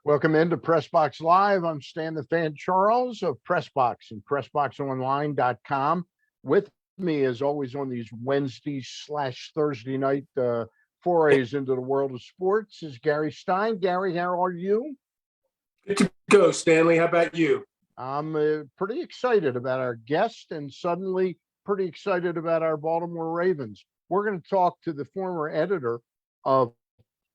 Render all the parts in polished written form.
Welcome into PressBox Live. I'm Stan the Fan Charles of PressBox and PressBoxOnline.com. With me, as always, on these Wednesday/Thursday night forays into the world of sports is Gary Stein. Gary, how are you? Good to go, Stanley. How about you? I'm pretty excited about our guest and suddenly pretty excited about our Baltimore Ravens. We're going to talk to the former editor of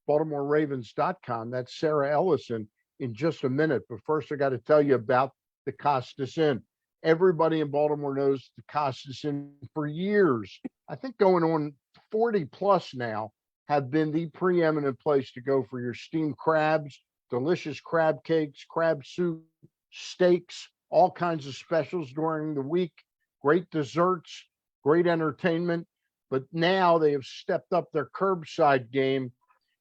BaltimoreRavens.com. That's Sarah Ellison in just a minute. But first, I got to tell you about the Costas Inn. Everybody in Baltimore knows the Costas Inn for years. I think going on 40 plus now have been the preeminent place to go for your steamed crabs, delicious crab cakes, crab soup, steaks, all kinds of specials during the week, great desserts, great entertainment. But now they have stepped up their curbside game.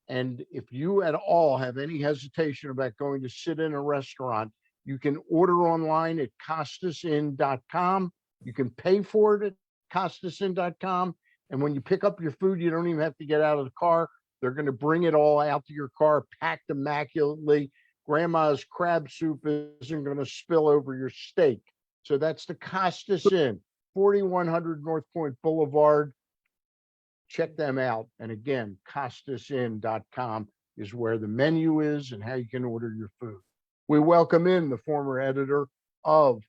And if you at all have any hesitation about going to sit in a restaurant, you can order online at CostasInn.com. You can pay for it at CostasInn.com. And when you pick up your food, you don't even have to get out of the car. They're going to bring it all out to your car, packed immaculately. Grandma's crab soup isn't going to spill over your steak. So that's the Costas Inn, 4100 North Point Boulevard. Check them out. And again, CostasInn.com is where the menu is and how you can order your food. We welcome in the former editor of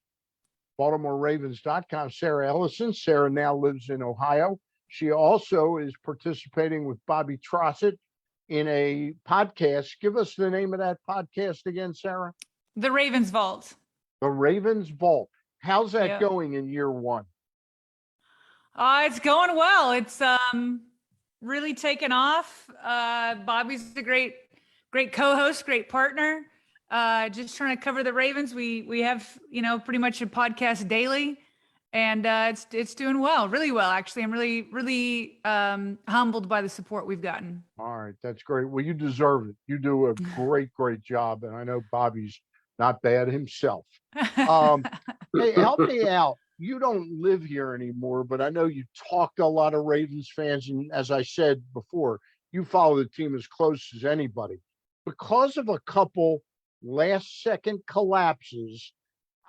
BaltimoreRavens.com, Sarah Ellison. Sarah now lives in Ohio. She also is participating with Bobby Trossett in a podcast. Give us the name of that podcast again, Sarah. The Ravens Vault. The Ravens Vault. How's that going in year one? It's going well. It's really taken off. Bobby's a great co-host, great partner. Just trying to cover the Ravens. We have, pretty much a podcast daily, and it's doing well, really well, actually. I'm really humbled by the support we've gotten. All right, that's great. Well, you deserve it. You do a great job, and I know Bobby's not bad himself. Hey, help me out. You don't live here anymore, but I know you talk to a lot of Ravens fans. And as I said before, you follow the team as close as anybody. Because of a couple last-second collapses,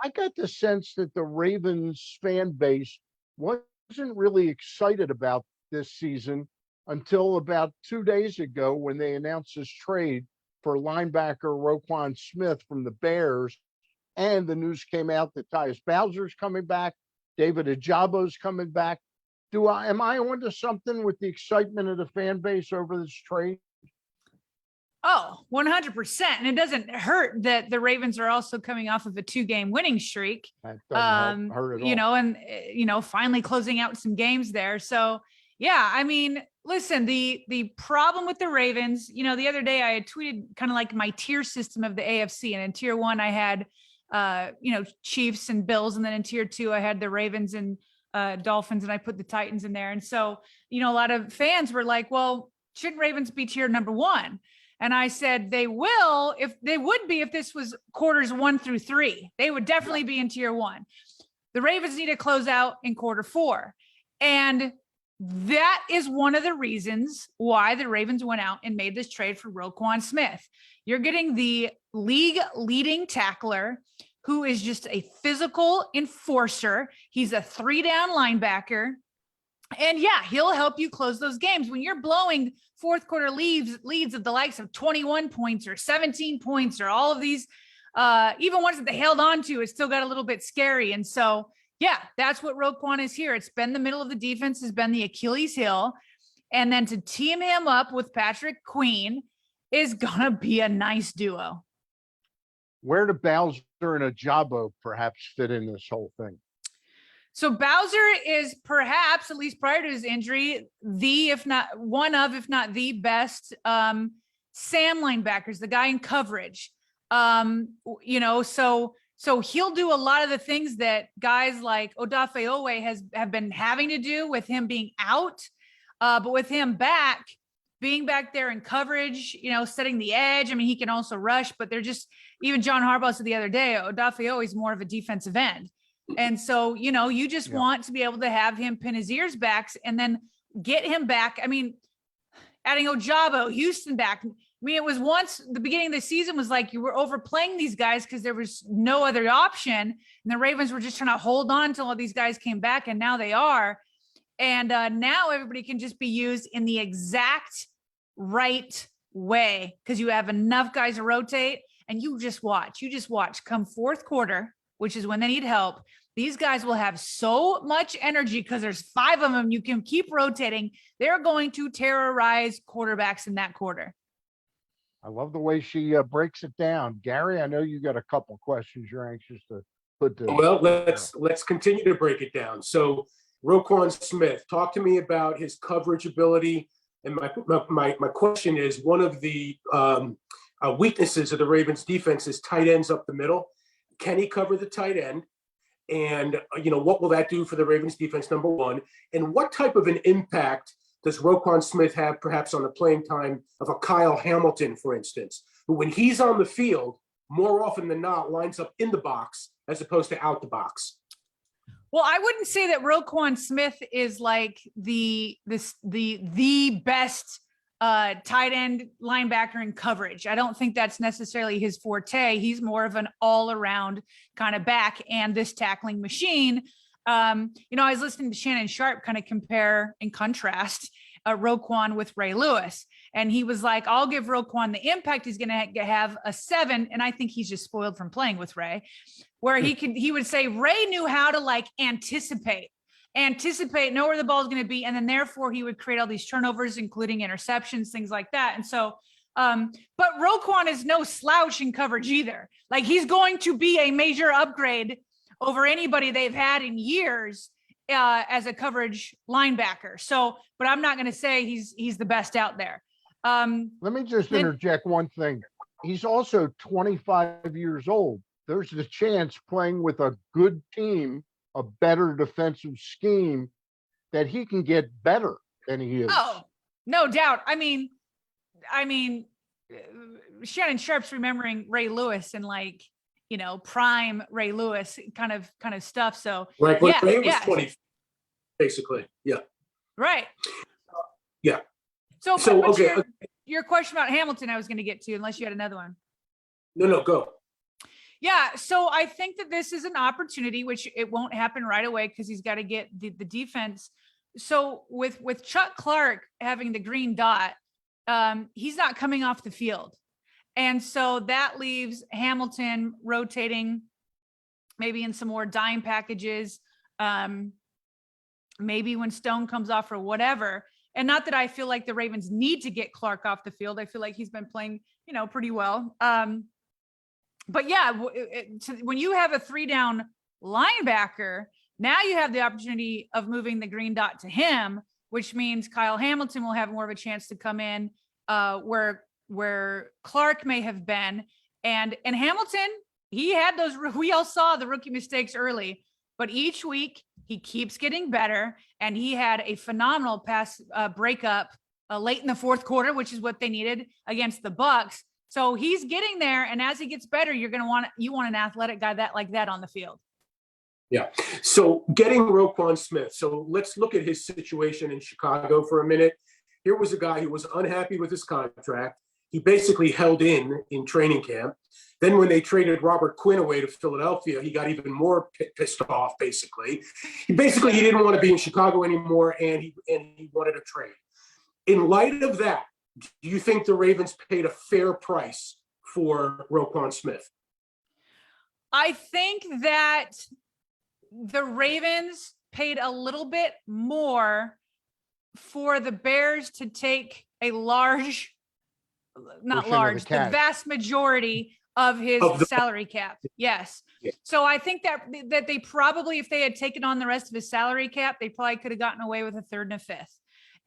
I got the sense that the Ravens fan base wasn't really excited about this season until about 2 days ago when they announced this trade for linebacker Roquan Smith from the Bears. And the news came out that Tyus Bowser's coming back, David Ajabo's coming back. Am I onto something with the excitement of the fan base over this trade? Oh, 100%. And it doesn't hurt that the Ravens are also coming off of a 2-game winning streak. That doesn't hurt at all. And finally closing out some games there. So yeah, I mean, listen, the problem with the Ravens, the other day I had tweeted kind of like my tier system of the AFC, and in tier 1 I had Chiefs and Bills. And then in tier 2, I had the Ravens and Dolphins, and I put the Titans in there. And so, a lot of fans were like, well, shouldn't Ravens be tier number 1? And I said, they would be if this was quarters 1 through 3, they would definitely be in tier 1. The Ravens need to close out in quarter 4. And that is one of the reasons why the Ravens went out and made this trade for Roquan Smith. You're getting the league leading tackler who is just a physical enforcer. He's a 3-down linebacker. And yeah, he'll help you close those games. When you're blowing fourth quarter leads of the likes of 21 points or 17 points or all of these, even ones that they held on to, it still got a little bit scary. And so, yeah, that's what Roquan is here. It's been the middle of the defense, has been the Achilles heel. And then to team him up with Patrick Queen is going to be a nice duo. Where do Bowser and Ajabo perhaps fit in this whole thing? So Bowser is perhaps, at least prior to his injury, if not the best Sam linebackers, the guy in coverage. So he'll do a lot of the things that guys like Odafe Owe have been having to do with him being out. But with him being back there in coverage, setting the edge. I mean, he can also rush, but they're just, even John Harbaugh said the other day, Odafe Owe is more of a defensive end. And so, you just want to be able to have him pin his ears back and then get him back. I mean, adding Ojabo, Houston back, mean, it was once the beginning of the season was like you were overplaying these guys because there was no other option. And the Ravens were just trying to hold on until all these guys came back. And now they are. And now everybody can just be used in the exact right way because you have enough guys to rotate. And you just watch come fourth quarter, which is when they need help. These guys will have so much energy because there's 5 of them. You can keep rotating. They're going to terrorize quarterbacks in that quarter. I love the way she breaks it down. Gary, I know you got a couple questions you're anxious to put to. Well, let's continue to break it down. So Roquan Smith, talk to me about his coverage ability. And my question is, one of the weaknesses of the Ravens defense is tight ends up the middle. Can he cover the tight end? And, what will that do for the Ravens defense, number one? And what type of an impact does Roquan Smith have perhaps on the playing time of a Kyle Hamilton, for instance, who when he's on the field, more often than not, lines up in the box as opposed to out the box? Well, I wouldn't say that Roquan Smith is like the best tight end linebacker in coverage. I don't think that's necessarily his forte. He's more of an all around kind of back and this tackling machine. I was listening to Shannon Sharp kind of compare and contrast Roquan with Ray Lewis. And he was like, I'll give Roquan the impact. He's going to have a 7. And I think he's just spoiled from playing with Ray, where he would say Ray knew how to like anticipate, know where the ball is going to be. And then therefore he would create all these turnovers, including interceptions, things like that. And so, but Roquan is no slouch in coverage either. Like he's going to be a major upgrade over anybody they've had in years as a coverage linebacker. So, but I'm not going to say he's the best out there. Let me just interject one thing. He's also 25 years old. There's the chance playing with a good team, a better defensive scheme, that he can get better than he is. Oh, no doubt. I mean, Shannon Sharp's remembering Ray Lewis and like, prime Ray Lewis kind of stuff. So right, yeah, Ray was 20, basically. Yeah. Right. Yeah. So okay. Your question about Hamilton, I was going to get to, unless you had another one. No, go. Yeah. So I think that this is an opportunity, which it won't happen right away because he's got to get the defense. So with Chuck Clark having the green dot, he's not coming off the field. And so that leaves Hamilton rotating maybe in some more dime packages, maybe when Stone comes off or whatever. And not that I feel like the Ravens need to get Clark off the field. I feel like he's been playing, pretty well. But yeah, when you have a 3-down linebacker, now you have the opportunity of moving the green dot to him, which means Kyle Hamilton will have more of a chance to come in where Clark may have been. And Hamilton, he had we all saw the rookie mistakes early, but each week he keeps getting better. And he had a phenomenal pass breakup late in the fourth quarter, which is what they needed against the Bucs. So he's getting there. And as he gets better, you want an athletic guy like that on the field. Yeah. So getting Roquan Smith. So let's look at his situation in Chicago for a minute. Here was a guy who was unhappy with his contract. He basically held in training camp. Then when they traded Robert Quinn away to Philadelphia, he got even more pissed off, basically. He didn't want to be in Chicago anymore, and he wanted a trade. In light of that, do you think the Ravens paid a fair price for Roquan Smith? I think that the Ravens paid a little bit more for the Bears to take a the vast majority of his salary cap. Yes. Yeah. So I think that they probably, if they had taken on the rest of his salary cap, they probably could have gotten away with a 3rd and a 5th.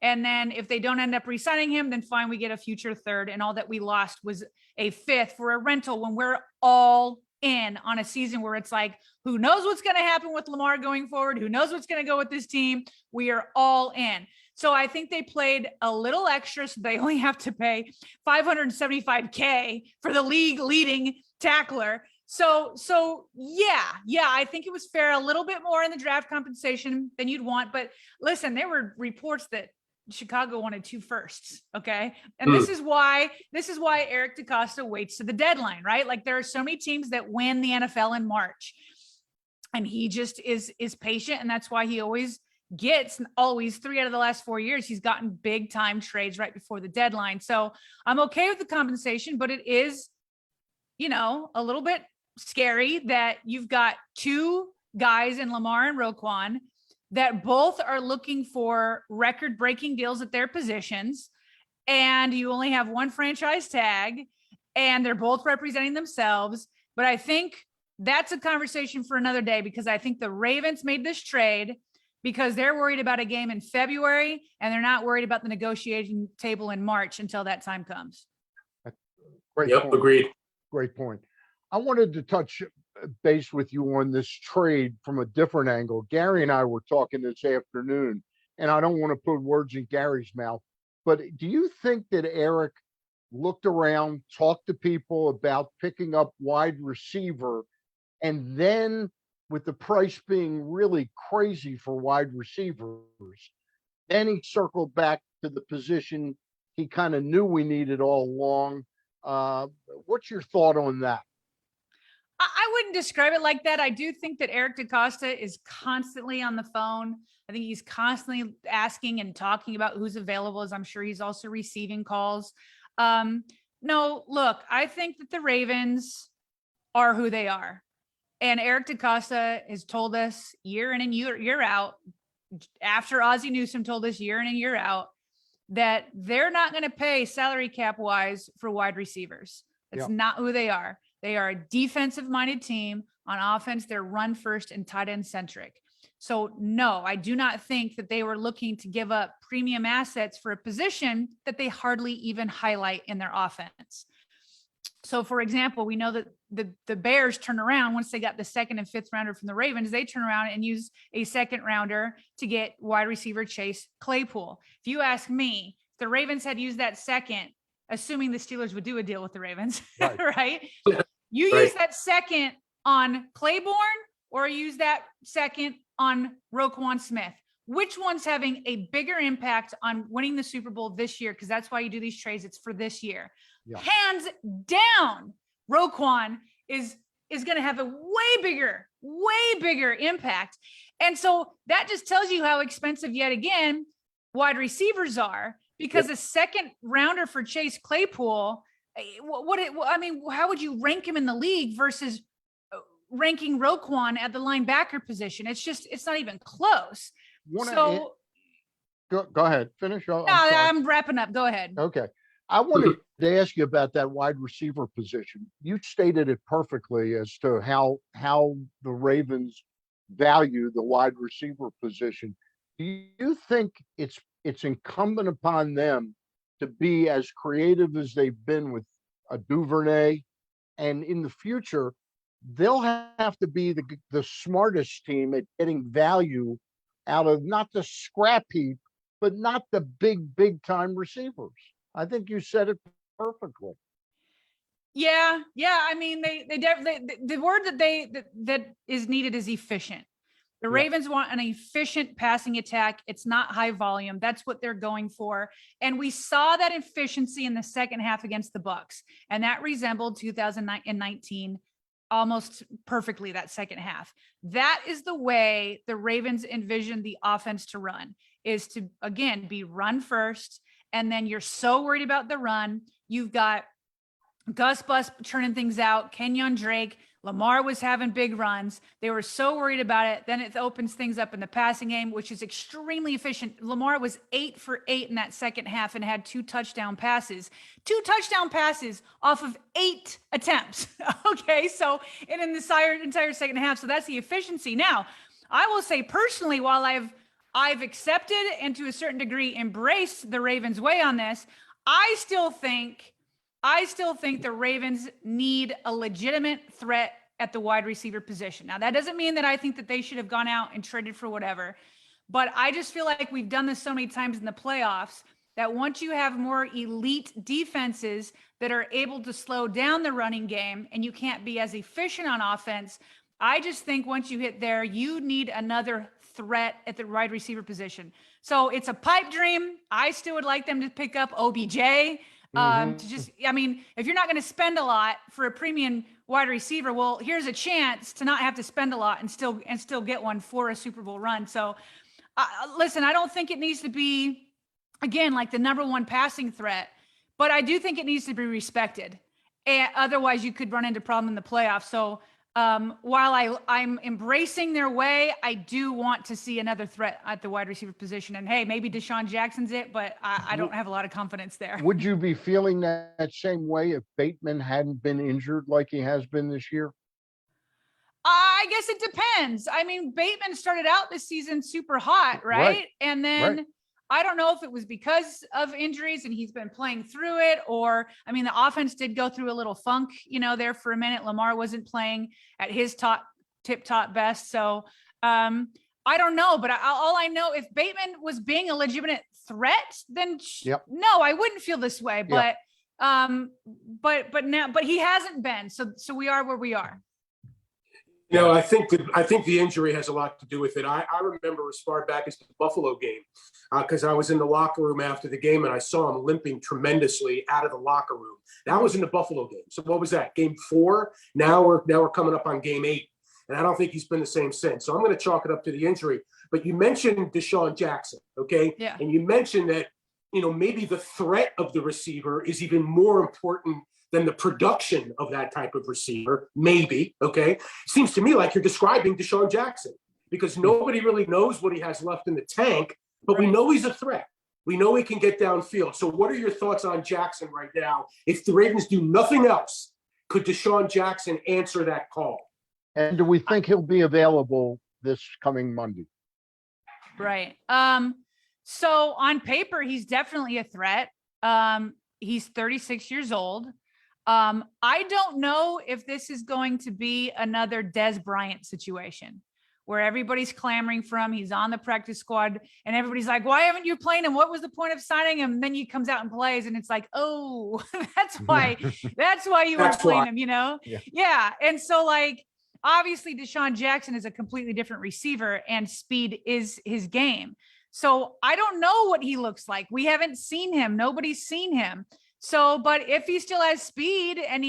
And then if they don't end up re-signing him, then fine, we get a future 3rd. And all that we lost was a 5th for a rental when we're all in on a season where it's like, who knows what's going to happen with Lamar going forward? Who knows what's going to go with this team? We are all in. So I think they played a little extra. So they only have to pay $575K for the league leading tackler. So yeah, I think it was fair, a little bit more in the draft compensation than you'd want. But listen, there were reports that Chicago wanted 2 firsts. Okay. And this is why Eric DeCosta waits to the deadline, right? Like there are so many teams that win the NFL in March, and he just is patient. And that's why he always 3 out of the last 4 years, he's gotten big time trades right before the deadline. So I'm okay with the compensation, but it is, a little bit scary that you've got 2 guys in Lamar and Roquan that both are looking for record-breaking deals at their positions, and you only have 1 franchise tag, and they're both representing themselves. But I think that's a conversation for another day, because I think the Ravens made this trade because they're worried about a game in February, and they're not worried about the negotiation table in March until that time comes. Great Yep, point. agreed. Great point. I wanted to touch base with you on this trade from a different angle. Gary and I were talking this afternoon, and I don't want to put words in Gary's mouth, but do you think that Eric looked around, talked to people about picking up wide receiver, and then with the price being really crazy for wide receivers, then he circled back to the position he kind of knew we needed all along? What's your thought on that? I wouldn't describe it like that. I do think that Eric DeCosta is constantly on the phone. I think he's constantly asking and talking about who's available, as I'm sure he's also receiving calls. No, look, I think that the Ravens are who they are. And Eric DeCosta has told us year in and year out, after Ozzie Newsome told us year in and year out, that they're not going to pay salary cap wise for wide receivers. That's not who they are. They are a defensive-minded team. On offense, they're run first and tight end centric. So no, I do not think that they were looking to give up premium assets for a position that they hardly even highlight in their offense. So for example, we know that the Bears turn around once they got the 2nd and 5th rounder from the Ravens, they turn around and use a 2nd rounder to get wide receiver Chase Claypool. If you ask me, if the Ravens had used that 2nd, assuming the Steelers would do a deal with the Ravens, right? You use that 2nd on Claiborne, or use that 2nd on Roquan Smith. Which one's having a bigger impact on winning the Super Bowl this year? Because that's why you do these trades. It's for this year. Yeah. Hands down, Roquan is going to have a way bigger impact. And so that just tells you how expensive, yet again, wide receivers are, because a 2nd rounder for Chase Claypool, how would you rank him in the league versus ranking Roquan at the linebacker position? It's not even close. Go ahead, finish. I'm wrapping up. Go ahead. Okay. I wanted to ask you about that wide receiver position. You stated it perfectly as to how the Ravens value the wide receiver position. Do you think it's incumbent upon them to be as creative as they've been with a Duvernay, and in the future, they'll have to be the smartest team at getting value out of not the scrap heap, but not the big time receivers? I think you said it perfectly. Yeah. I mean, they the word that is needed is efficient. The Ravens want an efficient passing attack. It's not high volume. That's what they're going for. And we saw that efficiency in the second half against the Bucs. And that resembled 2019 almost perfectly, that second half. That is the way the Ravens envision the offense to run, is to, again, be run first. And then you're so worried about the run. You've got Gus Bus churning things out, Kenyon Drake, Lamar was having big runs. They were so worried about it. Then it opens things up in the passing game, which is extremely efficient. Lamar was 8 for 8 in that second half and had 2 touchdown passes. 2 touchdown passes off of 8 attempts. Okay, so and in the entire second half. So that's the efficiency. Now, I will say personally, while I've accepted and to a certain degree embraced the Ravens' way on this, I still think the Ravens need a legitimate threat at the wide receiver position. Now, that doesn't mean that I think that they should have gone out and traded for whatever, but I just feel like we've done this so many times in the playoffs that once you have more elite defenses that are able to slow down the running game and you can't be as efficient on offense, I just think once you hit there, you need another threat at the wide receiver position. So it's a pipe dream. I still would like them to pick up OBJ. To just, I mean, if you're not going to spend a lot for a premium wide receiver, well, here's a chance to not have to spend a lot and still get one for a Super Bowl run. So listen, I don't think it needs to be, again, like the number one passing threat, but I do think it needs to be respected. And otherwise you could run into problem in the playoffs. So while I'm embracing their way, I do want to see another threat at the wide receiver position. And hey, maybe Deshaun Jackson's it, but I don't have a lot of confidence there. Would you be feeling that same way if Bateman hadn't been injured like he has been this year? I guess it depends. I mean, Bateman started out this season super hot, right? And then I don't know if it was because of injuries and he's been playing through it, or, I mean, the offense did go through a little funk, there for a minute. Lamar wasn't playing at his tip top best. So I don't know, but all I know, if Bateman was being a legitimate threat, then no, I wouldn't feel this way, but he hasn't been. So we are where we are. I think the injury has a lot to do with it. I remember as far back as the Buffalo game, because I was in the locker room after the game and I saw him limping tremendously out of the locker room. That was in the Buffalo game. So what was that? Game 4? Now we're coming up on game 8, and I don't think he's been the same since. So I'm going to chalk it up to the injury. But you mentioned Deshaun Jackson, okay? Yeah. And you mentioned that maybe the threat of the receiver is even more important than the production of that type of receiver, maybe, okay? Seems to me like you're describing Deshaun Jackson, because nobody really knows what he has left in the tank, but we know he's a threat. We know he can get downfield. So what are your thoughts on Jackson right now? If the Ravens do nothing else, could Deshaun Jackson answer that call? And do we think he'll be available this coming Monday? Right. So on paper, he's definitely a threat. He's 36 years old. I don't know if this is going to be another Dez Bryant situation where everybody's clamoring for him. He's on the practice squad and everybody's like, why haven't you played him? What was the point of signing him? And then he comes out and plays and it's like, oh, that's why you weren't playing him, Yeah. And so obviously Deshaun Jackson is a completely different receiver and speed is his game. So I don't know what he looks like. We haven't seen him. Nobody's seen him. So, but if he still has speed and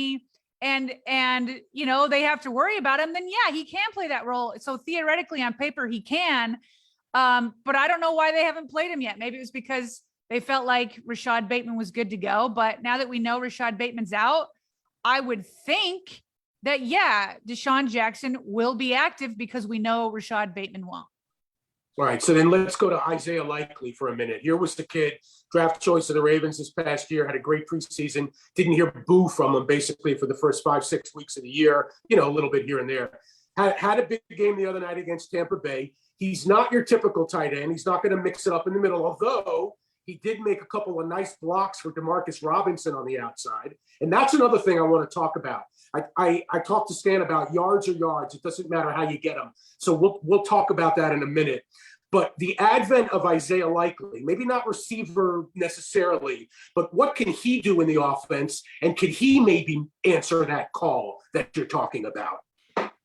they have to worry about him, then yeah, he can play that role. So theoretically on paper, he can, but I don't know why they haven't played him yet. Maybe it was because they felt like Rashad Bateman was good to go. But now that we know Rashad Bateman's out, I would think that, yeah, Deshaun Jackson will be active because we know Rashad Bateman won't. All right, so then let's go to Isaiah Likely for a minute. Here was the kid, draft choice of the Ravens this past year, had a great preseason, didn't hear boo from him basically for the first 5-6 weeks of the year, a little bit here and there. Had a big game the other night against Tampa Bay. He's not your typical tight end. He's not going to mix it up in the middle, although he did make a couple of nice blocks for Demarcus Robinson on the outside. And that's another thing I want to talk about. I talked to Stan about yards or yards. It doesn't matter how you get them. So we'll talk about that in a minute. But the advent of Isaiah Likely, maybe not receiver necessarily, but what can he do in the offense? And could he maybe answer that call that you're talking about?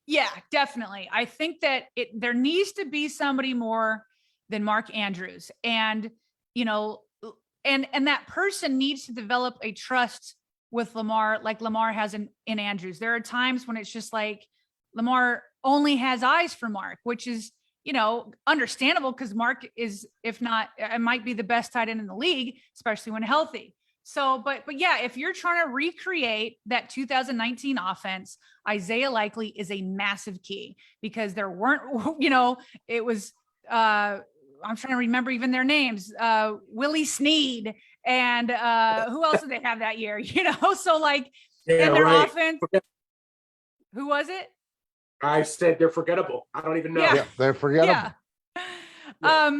Yeah, definitely. I think that there needs to be somebody more than Mark Andrews. And, and that person needs to develop a trust with Lamar, like Lamar has in Andrews. There are times when it's just like Lamar only has eyes for Mark, which is, understandable because Mark is, if not, it might be the best tight end in the league, especially when healthy. So, but yeah, if you're trying to recreate that 2019 offense, Isaiah Likely is a massive key because there weren't, it was, I'm trying to remember even their names, Willie Snead and who else did they have that year? So and their offense, who was it? I said they're forgettable. I don't even know. Yeah, they're forgettable. Yeah.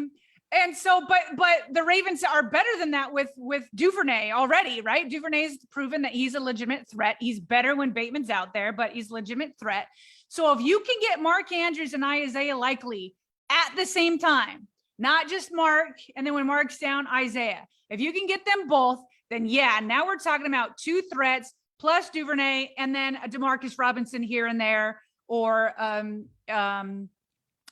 And so, but the Ravens are better than that with Duvernay already, right? Duvernay's proven that he's a legitimate threat. He's better when Bateman's out there, but he's a legitimate threat. So if you can get Mark Andrews and Isaiah Likely at the same time, not just Mark, and then when Mark's down, Isaiah. If you can get them both, then yeah, now we're talking about 2 threats plus Duvernay and then a Demarcus Robinson here and there, or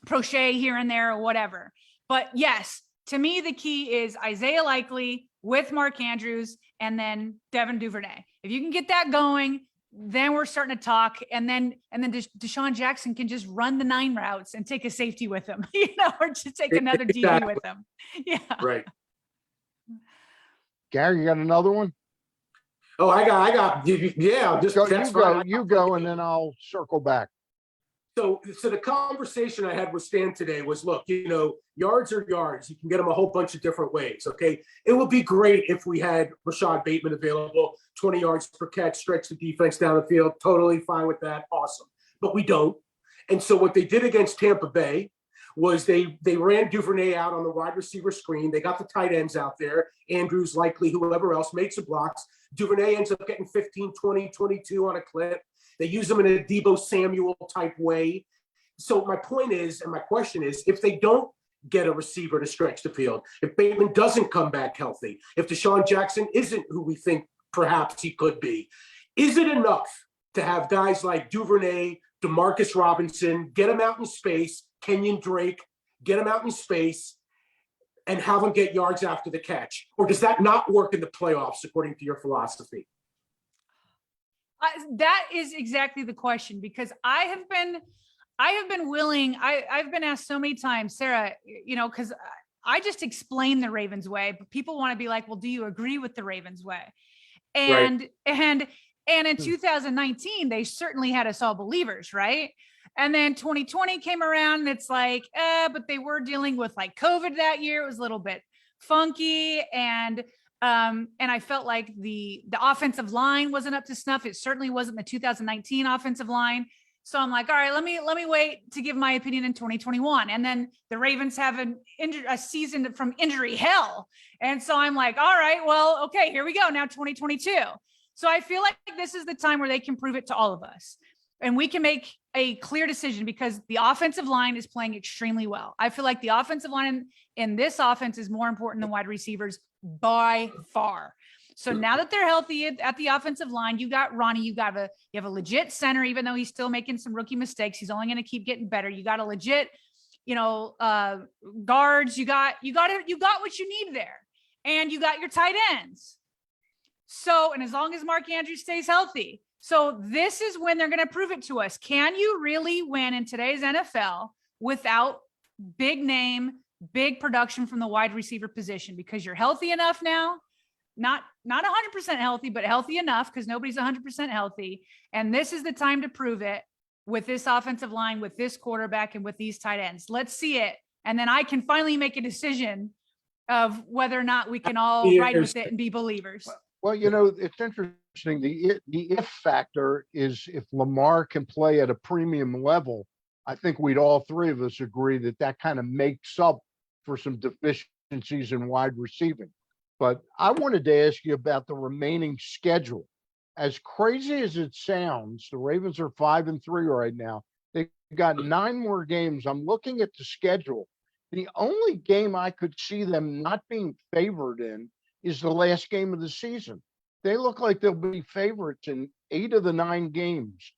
Prochet here and there or whatever. But yes, to me, the key is Isaiah Likely with Mark Andrews and then Devin Duvernay. If you can get that going, then we're starting to talk. And then Deshaun Jackson can just run the 9 routes and take a safety with him, or just take another DB with him. Yeah. Right. Gary, you got another one? Oh, I got, yeah, just You go, and then I'll circle back. So the conversation I had with Stan today was, look, yards are yards. You can get them a whole bunch of different ways, okay? It would be great if we had Rashad Bateman available, 20 yards per catch, stretch the defense down the field. Totally fine with that. Awesome. But we don't. And so what they did against Tampa Bay was they ran Duvernay out on the wide receiver screen. They got the tight ends out there. Andrews, Likely, whoever else made some blocks. Duvernay ends up getting 15, 20, 22 on a clip. They use them in a Deebo Samuel type way. So my point is, and my question is, if they don't get a receiver to stretch the field, if Bateman doesn't come back healthy, if Deshaun Jackson isn't who we think perhaps he could be, is it enough to have guys like Duvernay, Demarcus Robinson, get him out in space, Kenyon Drake, get him out in space, and have them get yards after the catch? Or does that not work in the playoffs according to your philosophy? That is exactly the question, because I have been willing. I've been asked so many times, Sarah, because I just explain the Ravens way, but people want to be like, well, do you agree with the Ravens way? And in 2019, they certainly had us all believers, right? And then 2020 came around and it's like, but they were dealing with like COVID that year. It was a little bit funky. And I felt like the offensive line wasn't up to snuff. It certainly wasn't the 2019 offensive line. So I'm like, all right, let me wait to give my opinion in 2021. And then the Ravens have a season from injury hell. And so I'm like, all right, well, okay, here we go. Now 2022. So I feel like this is the time where they can prove it to all of us. And we can make a clear decision, because the offensive line is playing extremely well. I feel like the offensive line in this offense is more important than wide receivers by far. So now that they're healthy at the offensive line, you got Ronnie, you have a legit center, even though he's still making some rookie mistakes. He's only going to keep getting better. You got a legit, guards. You got what you need there, and you got your tight ends. So, and as long as Mark Andrews stays healthy. So this is when they're going to prove it to us. Can you really win in today's NFL without big name, big production from the wide receiver position? Because you're healthy enough now, not 100% healthy, but healthy enough, because nobody's 100% healthy. And this is the time to prove it with this offensive line, with this quarterback, and with these tight ends. Let's see it. And then I can finally make a decision of whether or not we can all ride with it and be believers. Well, it's interesting. The if factor is if Lamar can play at a premium level. I think we'd all three of us agree that kind of makes up for some deficiencies in wide receiving. But I wanted to ask you about the remaining schedule. As crazy as it sounds, the Ravens are 5-3 right now. They've got 9 more games. I'm looking at the schedule. The only game I could see them not being favored in is the last game of the season. They look like they'll be favorites in 8 of the 9 games.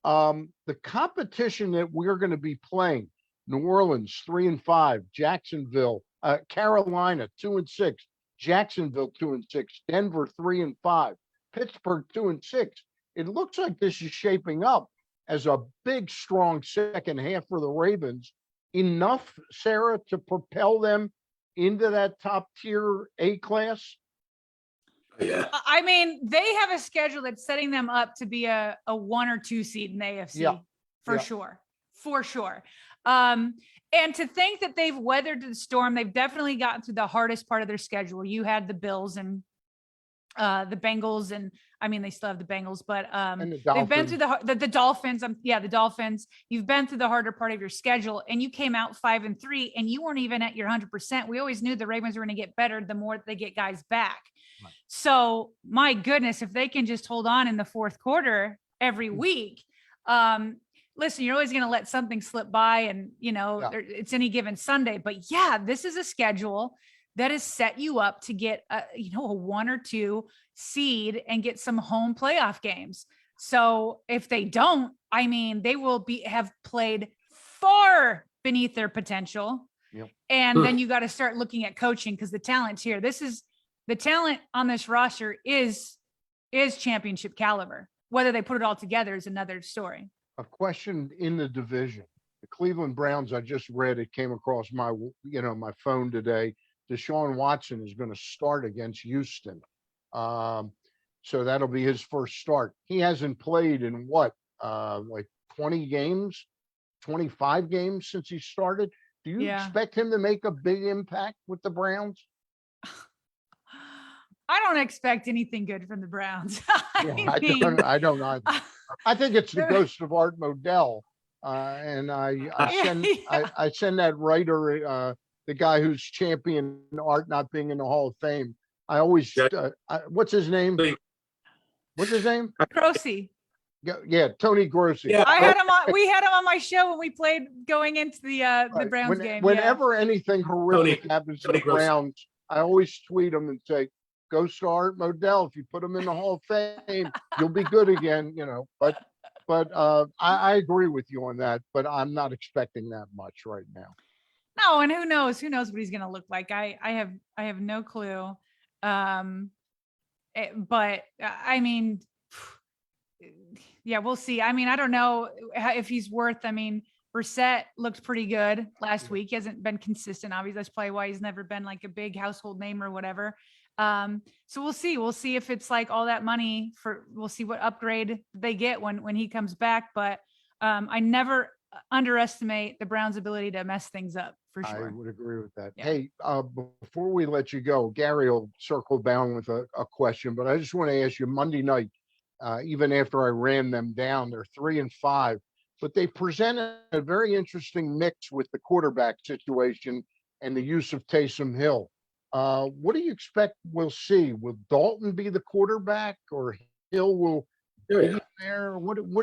The competition that we're going to be playing: New Orleans 3-5, Jacksonville, Carolina 2-6, Jacksonville 2-6, Denver 3-5, Pittsburgh 2-6. It looks like this is shaping up as a big, strong second half for the Ravens. Enough, Sarah, to propel them into that top tier A class? Yeah. I mean, they have a schedule that's setting them up to be a 1 or 2 seed in the AFC, for sure. And to think that they've weathered the storm, they've definitely gotten through the hardest part of their schedule. You had the Bills and the Bengals, and I mean, they still have the Bengals, but they've been through the Dolphins. The Dolphins. You've been through the harder part of your schedule, and you came out 5-3, and you weren't even at your 100%. We always knew the Ravens were going to get better the more they get guys back. Right. So my goodness, if they can just hold on in the fourth quarter every week, listen, you're always going to let something slip by, and it's any given Sunday. But this is a schedule that has set you up to get a 1 or 2 seed and get some home playoff games. So if they don't, I mean, they will have played far beneath their potential. Yep. And then you got to start looking at coaching because the talent's here. The talent on this roster is championship caliber. Whether they put it all together is another story. A question in the division. The Cleveland Browns, I just read, it came across my phone today. Deshaun Watson is going to start against Houston. So that'll be his first start. He hasn't played in like 20 games, 25 games since he started. Do you expect him to make a big impact with the Browns? I don't expect anything good from the Browns. I don't either. I think it's the ghost of Art Modell. And I send that writer, the guy who's championed Art not being in the Hall of Fame. I always, what's his name? What's his name? Grossi. Yeah, Tony Grossi. Yeah. We had him on my show when we played going into the Browns game. Whenever anything horrific happens to the Browns, I always tweet him and say, go start Modell. If you put him in the Hall of Fame, you'll be good again, But I agree with you on that, but I'm not expecting that much right now. No, and who knows what he's going to look like. I have no clue. But I mean, yeah, we'll see. I mean, I don't know if he's worth, Brissett looked pretty good last week. He hasn't been consistent. Obviously, that's probably why he's never been like a big household name or whatever. So we'll see. We'll see if it's like all that money we'll see what upgrade they get when he comes back. But I never underestimate the Browns' ability to mess things up, for sure. I would agree with that. Yeah. Hey, before we let you go, Gary will circle down with a question, but I just want to ask you, Monday night, even after I ran them down, they're 3-5, but they presented a very interesting mix with the quarterback situation and the use of Taysom Hill. What do you expect we'll see? Will Dalton be the quarterback, or Hill will be there?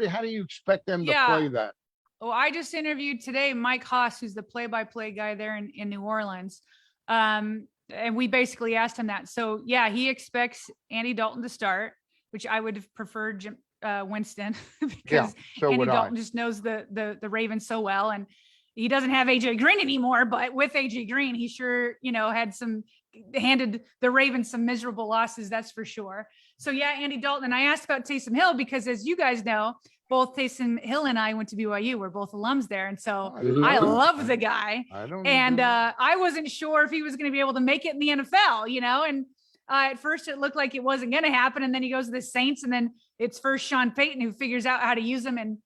How do you expect them to play that? Well, I just interviewed today Mike Haas, who's the play-by-play guy there in New Orleans. And we basically asked him that. So yeah, he expects Andy Dalton to start, which I would have preferred Winston because Andy Dalton just knows the Ravens so well. And he doesn't have AJ Green anymore, but with AJ Green, he sure, handed the Ravens some miserable losses. That's for sure. So yeah, Andy Dalton. And I asked about Taysom Hill because, as you guys know, both Taysom Hill and I went to BYU. We're both alums there. And so I love the guy. I wasn't sure if he was going to be able to make it in the NFL, and at first it looked like it wasn't going to happen. And then he goes to the Saints, and then it's first Sean Payton who figures out how to use him in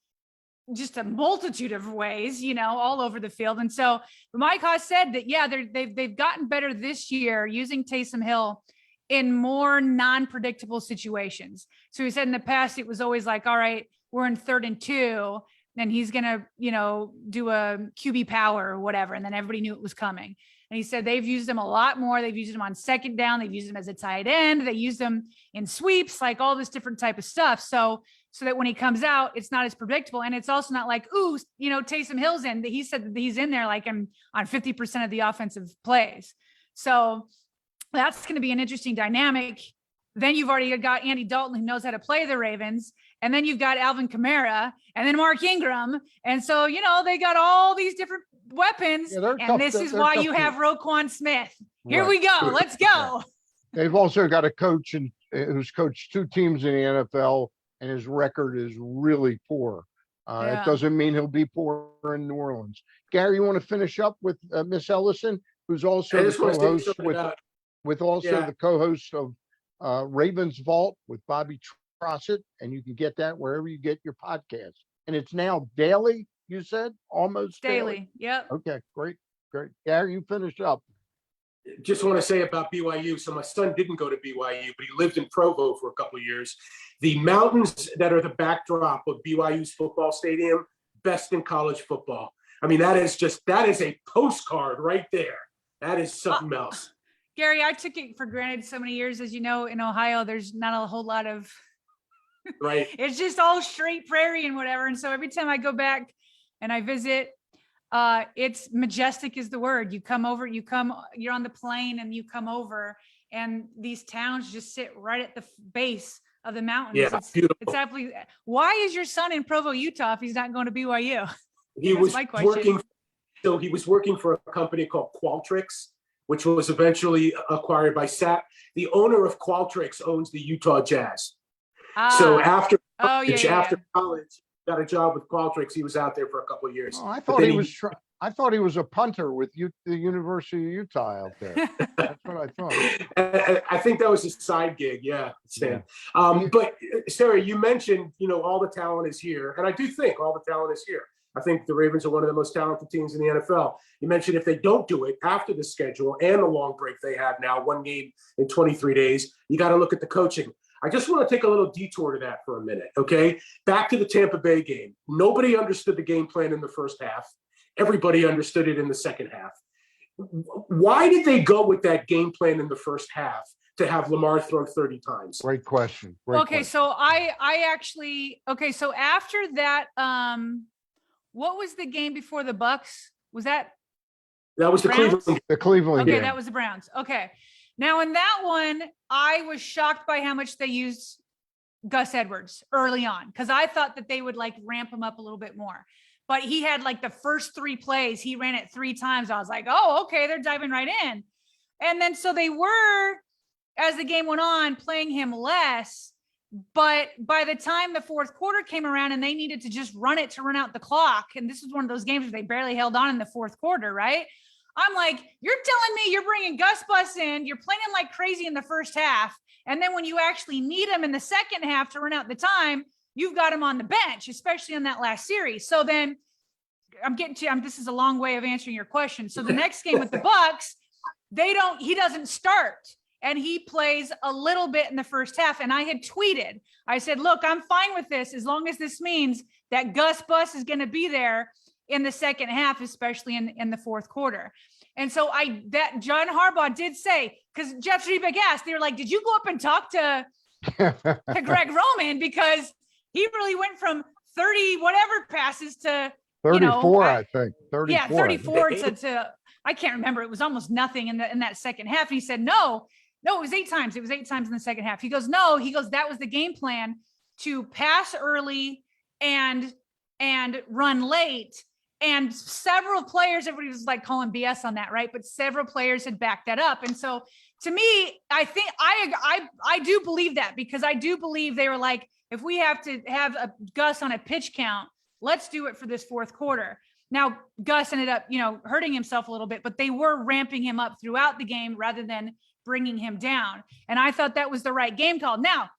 just a multitude of ways, all over the field. And so Mike Haas said that, yeah, they've gotten better this year using Taysom Hill in more non-predictable situations. So he said in the past, it was always like, all right, we're in 3rd and 2, and he's going to, do a QB power or whatever. And then everybody knew it was coming. And he said they've used him a lot more. They've used him on 2nd down. They've used him as a tight end. They used him in sweeps, like all this different type of stuff. So that when he comes out, it's not as predictable. And it's also not like, ooh, Taysom Hill's in. He said that he's in there like on 50% of the offensive plays. So that's going to be an interesting dynamic. Then you've already got Andy Dalton, who knows how to play the Ravens. And then you've got Alvin Kamara and then Mark Ingram. And so, they got all these different weapons. Yeah, and this is why you have Roquan Smith. Here we go. Let's go. They've also got a coach who's coached 2 teams in the NFL, and his record is really poor. It doesn't mean he'll be poor in New Orleans. Gary, you want to finish up with Miss Ellison, who's also the co-host the co-host of Ravens Vault with Bobby Trossett, and you can get that wherever you get your podcast. And it's now daily, you said? Almost daily? Yep. Okay, great. Gary, you finish up. Just want to say about BYU. So my son didn't go to BYU, but he lived in Provo for a couple of years. The mountains that are the backdrop of BYU's football stadium, best in college football. That is a postcard right there. That is something else. Gary, I took it for granted so many years. As you know, in Ohio, there's not a whole lot of, right. It's just all straight prairie and whatever. And so every time I go back and I visit, it's majestic is the word. You're on the plane and you come over, and these towns just sit right at the base of the mountains. Yeah, beautiful. It's absolutely. Why is your son in Provo, Utah, if he's not going to BYU? He was So he was working for a company called Qualtrics, which was eventually acquired by SAP. The owner of Qualtrics owns the Utah Jazz. So after Oh, after college, got a job with Qualtrics. He was out there for a couple of years. Oh, I thought he was. I thought he was a punter with the University of Utah out there. That's what I thought. I think that was a side gig. Yeah, Stan. But Sarah, you mentioned, all the talent is here. And I do think all the talent is here. I think the Ravens are one of the most talented teams in the NFL. You mentioned if they don't do it after the schedule and the long break they have now, one game in 23 days, you got to look at the coaching. I just want to take a little detour to that for a minute, okay? Back to the Tampa Bay game. Nobody understood the game plan in the first half. Everybody understood it in the second half. Why did they go with that game plan in the first half to have Lamar throw 30 times? Great question. So I actually, so after that, what was the game before the Bucks? Was that was the Browns? Cleveland Okay, game. that was the Browns. Okay. Now in that one, I was shocked by how much they used Gus Edwards early on, because I thought that they would ramp him up a little bit more. But he had the first 3 plays, he ran it 3 times. I was like, oh, okay, they're diving right in. And then so they were, as the game went on, playing him less. But by the time the fourth quarter came around and they needed to just run it to run out the clock, and this was one of those games where they barely held on in the fourth quarter, right? I'm like, you're telling me you're bringing Gus Bus in, you're playing him like crazy in the first half, and then when you actually need him in the second half to run out the time, you've got him on the bench, especially on that last series. So then this is a long way of answering your question. So the next game with the Bucks, he doesn't start. And he plays a little bit in the first half. And I had tweeted, I said, look, I'm fine with this as long as this means that Gus Bus is going to be there in the second half, especially in the fourth quarter. And so that John Harbaugh did say, because Jeff Zrebiec asked, they were like, did you go up and talk to Greg Roman? Because he really went from 30 whatever passes to 34, I think. 34. Yeah, 34 to I can't remember. It was almost nothing in that second half. And he said, no, it was 8 times. It was 8 times in the second half. He goes, that was the game plan, to pass early and run late. And several players, everybody was calling BS on that, right? But several players had backed that up. And so to me, I think I do believe that, because I do believe they were like, if we have to have a Gus on a pitch count, let's do it for this fourth quarter. Now, Gus ended up, hurting himself a little bit, but they were ramping him up throughout the game rather than bringing him down. And I thought that was the right game call. Now,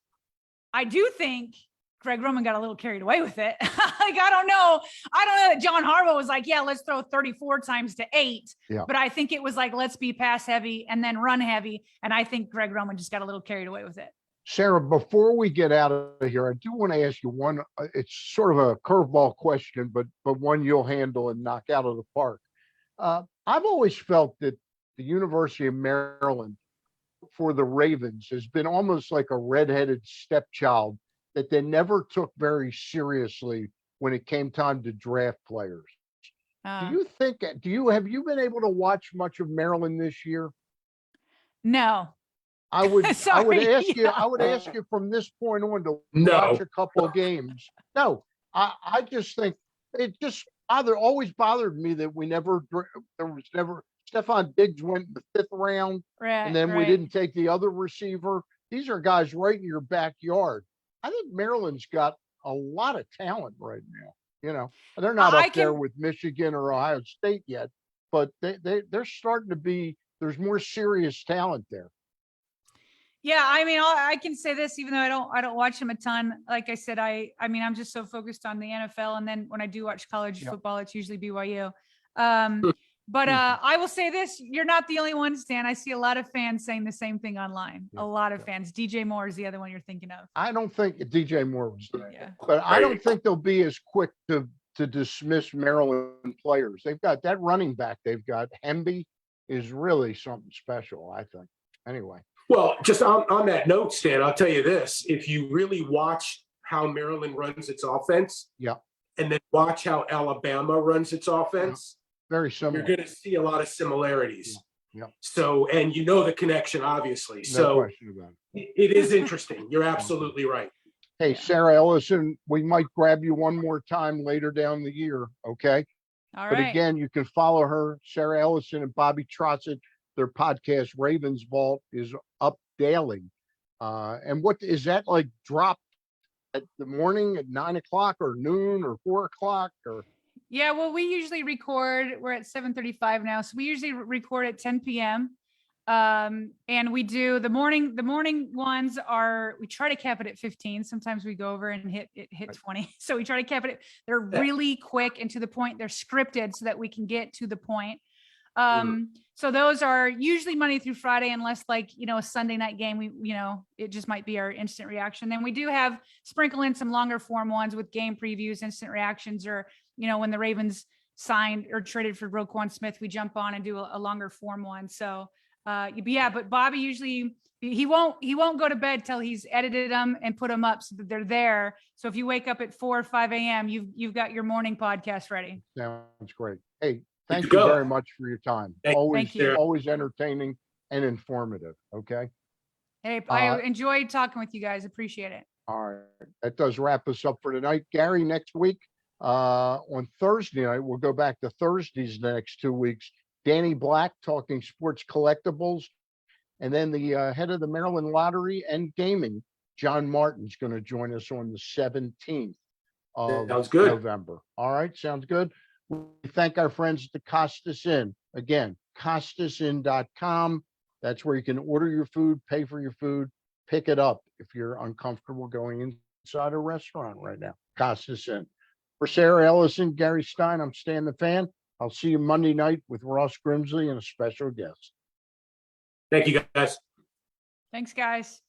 I do think Greg Roman got a little carried away with it. I don't know that John Harbaugh was like, yeah, let's throw 34 times to 8. Yeah. But I think it was let's be pass heavy and then run heavy. And I think Greg Roman just got a little carried away with it. Sarah, before we get out of here, I do want to ask you one. It's sort of a curveball question, but one you'll handle and knock out of the park. I've always felt that the University of Maryland for the Ravens has been almost like a redheaded stepchild that they never took very seriously when it came time to draft players. Have you been able to watch much of Maryland this year? No. I would ask you from this point on to watch a couple of games. No, I just think it just always bothered me that there was never Stephon Diggs went in the 5th round, and then we didn't take the other receiver. These are guys right in your backyard. I think Maryland's got a lot of talent right now. They're not up there with Michigan or Ohio State yet, but they're starting to be. There's more serious talent there. Yeah, I can say this, even though I don't watch them a ton. Like I said, I'm just so focused on the NFL, and then when I do watch college football, it's usually BYU. But I will say this: you're not the only one, Stan. I see a lot of fans saying the same thing online. A lot of fans. DJ Moore is the other one you're thinking of. I don't think DJ Moore was there, yeah. But I don't think they'll be as quick to dismiss Maryland players. They've got that running back. They've got Hemby is really something special, I think. Anyway. Well, just on that note, Stan, I'll tell you this. If you really watch how Maryland runs its offense, and then watch how Alabama runs its offense, very similar. You're going to see a lot of similarities. Yeah. So, and the connection, obviously. No question about it. It is interesting. You're absolutely right. Hey, Sarah Ellison, we might grab you one more time later down the year, okay? All But right. again, you can follow her, Sarah Ellison and Bobby Trotsett. Their podcast, Ravens Vault, is up daily. And what is that like dropped at the morning at 9 o'clock or noon or 4 o'clock or? Yeah, well, we usually record, we're at 7:35 now. So we usually record at 10 p.m. And we do the morning ones are, we try to cap it at 15. Sometimes we go over and hit 20. So we try to cap it. They're really quick and to the point. They're scripted so that we can get to the point. So those are usually Monday through Friday, unless like, a Sunday night game, it just might be our instant reaction. Then we do have sprinkle in some longer form ones with game previews, instant reactions, or, when the Ravens signed or traded for Roquan Smith, we jump on and do a longer form one. So, but Bobby usually, he won't go to bed till he's edited them and put them up so that they're there. So if you wake up at 4 or 5 a.m., you've got your morning podcast ready. Sounds great. Hey, thank you go. very much for your time. Thank you. Always entertaining and informative. Okay. Hey, I enjoyed talking with you guys. Appreciate it. All right. That does wrap us up for tonight. Gary, next week, on Thursday night, we'll go back to Thursdays the next 2 weeks. Danny Black talking sports collectibles. And then the head of the Maryland Lottery and Gaming, John Martin's going to join us on the 17th of Sounds good. November. All right. Sounds good. We thank our friends at the Costas Inn. Again, CostasInn.com. That's where you can order your food, pay for your food, pick it up if you're uncomfortable going inside a restaurant right now. Costas Inn. For Sarah Ellison, Gary Stein, I'm Stan the Fan. I'll see you Monday night with Ross Grimsley and a special guest. Thank you, guys. Thanks, guys.